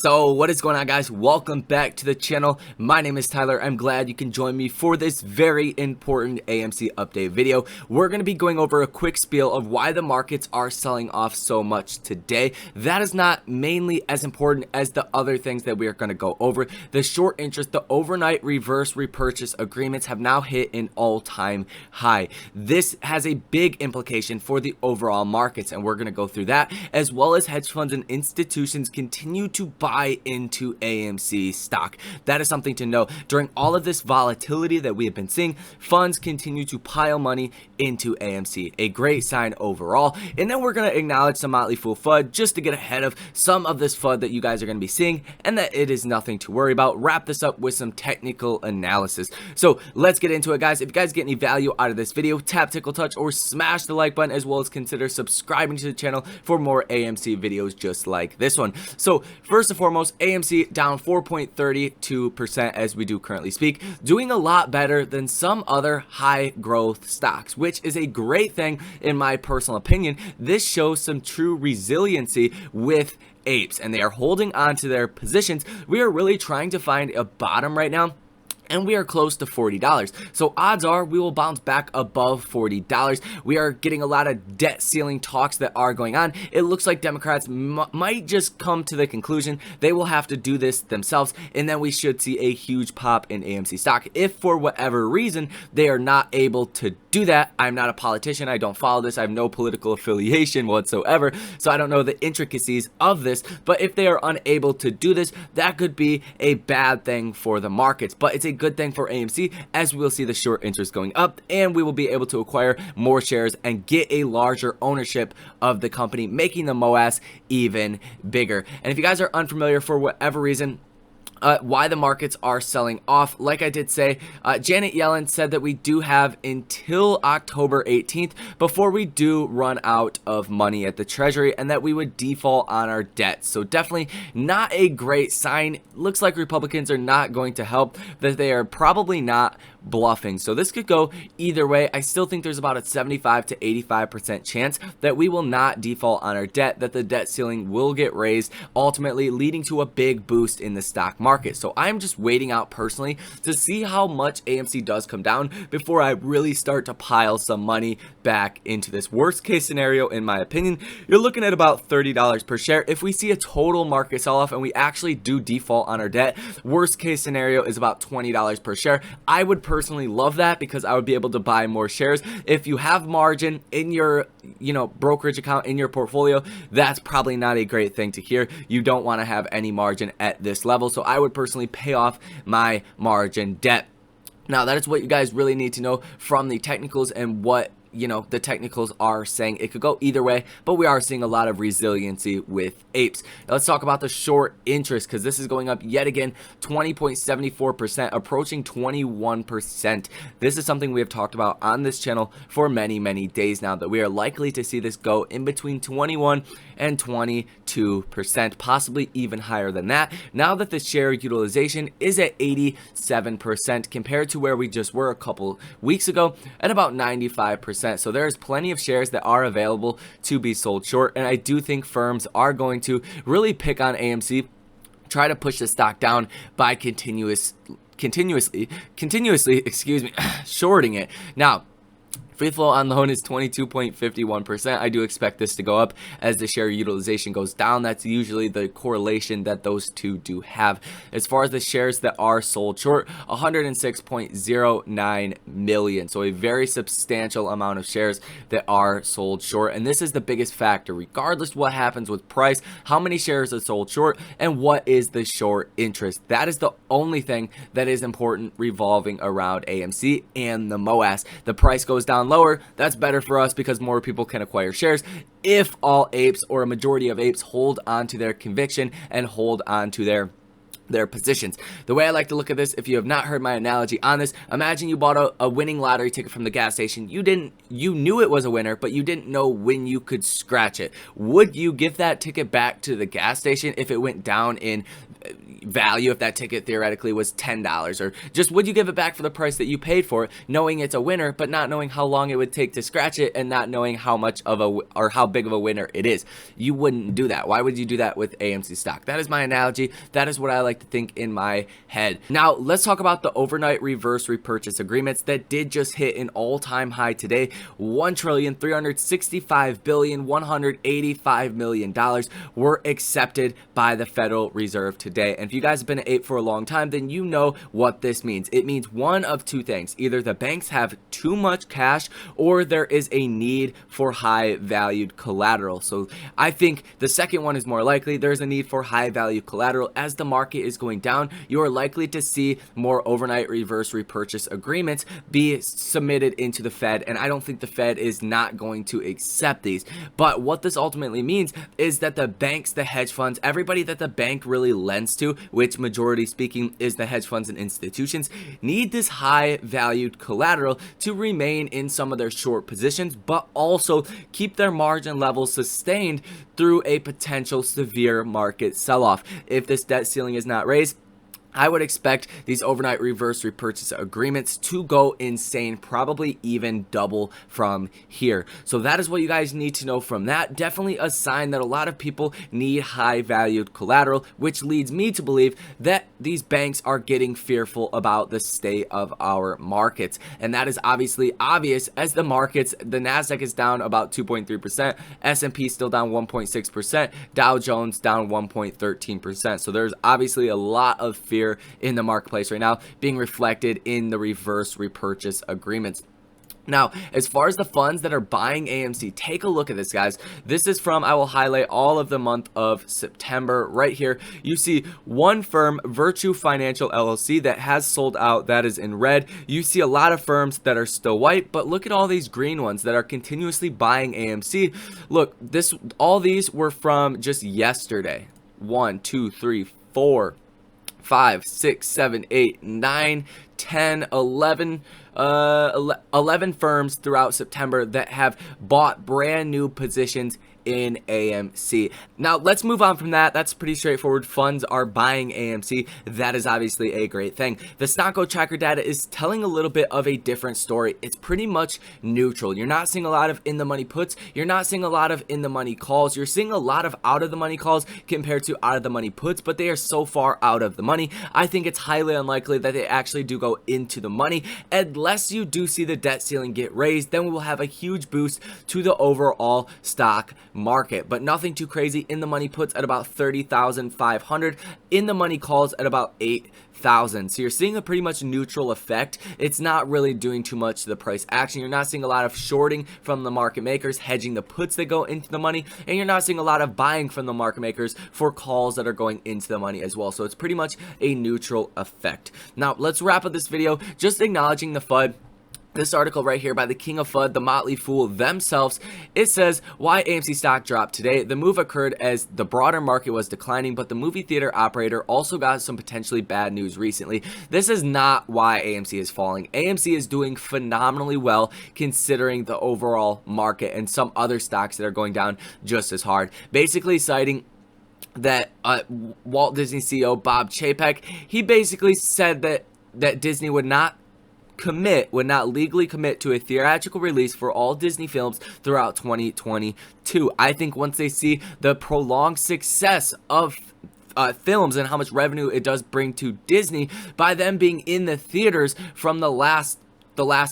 So what is going on, guys? Welcome back to the channel. My name is Tyler. I'm glad you can join me for this very important AMC update video. We're going to be going over a quick spiel of why the markets are selling off so much today. That is not mainly as important as the other things that we are going to go over. The short interest, the overnight reverse repurchase agreements have now hit an all-time high. This has a big implication for the overall markets, and we're going to go through that, as well as hedge funds and institutions continue to buy into AMC stock. That is something to know. During all of this volatility that we have been seeing, funds continue to pile money into AMC. A great sign overall. And then we're going to acknowledge some Motley Fool FUD just to get ahead of some of this FUD that you guys are going to be seeing, and that it is nothing to worry about. Wrap this up with some technical analysis. So let's get into it, guys. If you guys get any value out of this video, tap, tickle, touch, or smash the like button, as well as consider subscribing to the channel for more AMC videos just like this one. So first and foremost, AMC down 4.32% as we do currently speak, doing a lot better than some other high growth stocks, which is a great thing in my personal opinion. This shows some true resiliency with apes, and they are holding on to their positions. We are really trying to find a bottom right now, and we are close to $40. So odds are we will bounce back above $40. We are getting a lot of debt ceiling talks that are going on. It looks like Democrats might just come to the conclusion they will have to do this themselves, and then we should see a huge pop in AMC stock. If for whatever reason they are not able to do that, I'm not a politician, I don't follow this, I have no political affiliation whatsoever, so I don't know the intricacies of this, but if they are unable to do this, that could be a bad thing for the markets. But it's a good thing for AMC, as we will see the short interest going up, and we will be able to acquire more shares and get a larger ownership of the company, making the MOAS even bigger. And if you guys are unfamiliar for whatever reason why the markets are selling off, like I did say, Janet Yellen said that we do have until October 18th before we do run out of money at the Treasury, and that we would default on our debt. So definitely not a great sign. Looks like Republicans are not going to help, that they are probably not bluffing. So this could go either way. I still think there's about a 75 to 85% chance that we will not default on our debt, that the debt ceiling will get raised, ultimately leading to a big boost in the stock market. So I'm just waiting out personally to see how much AMC does come down before I really start to pile some money back into this. Worst case scenario, in my opinion, you're looking at about $30 per share. If we see a total market sell off and we actually do default on our debt, worst case scenario is about $20 per share. I would personally love that, because I would be able to buy more shares. If you have margin in your brokerage account, in your portfolio, that's probably not a great thing to hear. You don't want to have any margin at this level, so I would personally pay off my margin debt. Now, that is what you guys really need to know from the technicals, and what the technicals are saying. It could go either way, but we are seeing a lot of resiliency with apes. Now let's talk about the short interest, because this is going up yet again, 20.74%, approaching 21%. This is something we have talked about on this channel for many days now, that we are likely to see this go in between 21 and 22%, possibly even higher than that, now that the share utilization is at 87% compared to where we just were a couple weeks ago at about 95%. So there's plenty of shares that are available to be sold short, and I do think firms are going to really pick on AMC, try to push the stock down by continuously, excuse me, shorting it. Now, free flow on loan is 22.51%. I do expect this to go up as the share utilization goes down. That's usually the correlation that those two do have. As far as the shares that are sold short, 106.09 million. So a very substantial amount of shares that are sold short. And this is the biggest factor, regardless what happens with price, how many shares are sold short, and what is the short interest. That is the only thing that is important revolving around AMC and the MOAS. The price goes down lower, that's better for us, because more people can acquire shares if all apes, or a majority of apes, hold on to their conviction and hold on to their positions. The way I like to look at this, if you have not heard my analogy on this, imagine you bought a winning lottery ticket from the gas station. You knew it was a winner, but you didn't know when you could scratch it. Would you give that ticket back to the gas station if it went down in value if that ticket theoretically was $10, or just would you give it back for the price that you paid for it, knowing it's a winner but not knowing how long it would take to scratch it and not knowing how much of a or how big of a winner it is? You wouldn't do that. Why would you do that with AMC stock? That is my analogy. That is what I like to think in my head. Now let's talk about the overnight reverse repurchase agreements that did just hit an all-time high today. $1,365,185,000,000 were accepted by the Federal Reserve today. And if you guys have been at APE for a long time, then you know what this means. It means one of two things. Either the banks have too much cash or there is a need for high valued collateral. So I think the second one is more likely. There's a need for high value collateral. As the market is going down, you are likely to see more overnight reverse repurchase agreements be submitted into the Fed, and I don't think the Fed is not going to accept these. But what this ultimately means is that the banks, the hedge funds, everybody that the bank really lends to, which majority speaking is the hedge funds and institutions, need this high valued collateral to remain in some of their short positions, but also keep their margin levels sustained through a potential severe market sell-off. If this debt ceiling is not raised, I would expect these overnight reverse repurchase agreements to go insane, probably even double from here. So that is what you guys need to know from that. Definitely a sign that a lot of people need high valued collateral, which leads me to believe that these banks are getting fearful about the state of our markets. And that is obviously obvious as the markets, the NASDAQ is down about 2.3%, S&P still down 1.6%, Dow Jones down 1.13%. So there's obviously a lot of fear in the marketplace right now being reflected in the reverse repurchase agreements. Now, as far as the funds that are buying AMC, take a look at this, guys. This is from, I will highlight all of the month of September right here. You see one firm, Virtue Financial LLC, that has sold out. That is in red. You see a lot of firms that are still white, but look at all these green ones that are continuously buying AMC. Look, all these were from just yesterday. 1, 2, 3, 4, 5, 6, 7, 8, 9, 10, 11 firms throughout September that have bought brand new positions in AMC. Now let's move on from that. That's pretty straightforward. Funds are buying AMC. That is obviously a great thing. The Stocko tracker data is telling a little bit of a different story. It's pretty much neutral. You're not seeing a lot of in the money puts. You're not seeing a lot of in the money calls. You're seeing a lot of out of the money calls compared to out of the money puts, but they are so far out of the money. I think it's highly unlikely that they actually do go into the money. Unless you do see the debt ceiling get raised, then we will have a huge boost to the overall stock market, but nothing too crazy. In the money puts at about 30,500, in the money calls at about 8,000. So you're seeing a pretty much neutral effect. It's not really doing too much to the price action. You're not seeing a lot of shorting from the market makers hedging the puts that go into the money, and you're not seeing a lot of buying from the market makers for calls that are going into the money as well. So it's pretty much a neutral effect. Now let's wrap up this video just acknowledging the FUD. This article right here by the King of FUD, the Motley Fool themselves, it says, why AMC stock dropped today. The move occurred as the broader market was declining, but the movie theater operator also got some potentially bad news recently. This is not why AMC is falling. AMC is doing phenomenally well considering the overall market and some other stocks that are going down just as hard. Basically citing that Walt Disney CEO Bob Chapek, he basically said that Disney would not legally commit to a theatrical release for all Disney films throughout 2022. I think once they see the prolonged success of films and how much revenue it does bring to Disney by them being in the theaters from the last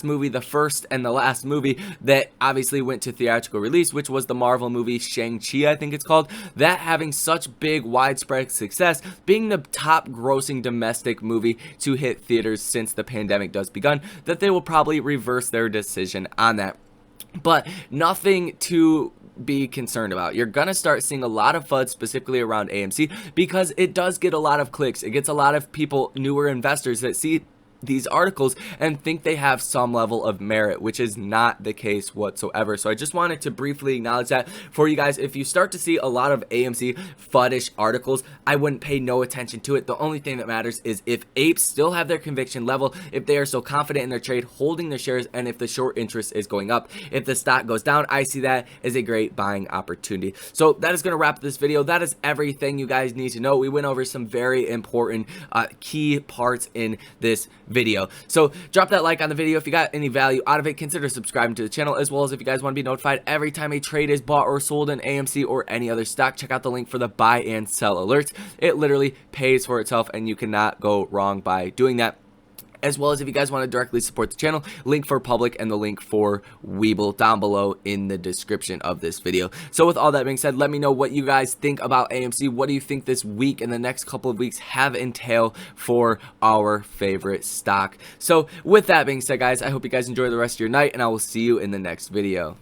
movie, the first and the last movie that obviously went to theatrical release, which was the Marvel movie Shang-Chi, I think it's called, that having such big widespread success, being the top grossing domestic movie to hit theaters since the pandemic does begun, that they will probably reverse their decision on that. But nothing to be concerned about. You're gonna start seeing a lot of FUD specifically around AMC because it does get a lot of clicks. It gets a lot of people, newer investors that see these articles and think they have some level of merit, which is not the case whatsoever. So I just wanted to briefly acknowledge that for you guys. If you start to see a lot of AMC fuddish articles, I wouldn't pay no attention to it. The only thing that matters is if apes still have their conviction level, if they are so confident in their trade, holding their shares, and if the short interest is going up. If the stock goes down, I see that as a great buying opportunity. So that is going to wrap this video. That is everything you guys need to know. We went over some very important key parts in this video. So drop that like on the video if you got any value out of it. Consider subscribing to the channel, as well as if you guys want to be notified every time a trade is bought or sold in AMC or any other stock, check out the link for the buy and sell alerts. It literally pays for itself and you cannot go wrong by doing that. As well as if you guys want to directly support the channel, link for public and the link for Weeble down below in the description of this video. So with all that being said, let me know what you guys think about AMC. What do you think this week and the next couple of weeks have entail for our favorite stock? So with that being said, guys, I hope you guys enjoy the rest of your night, and I will see you in the next video.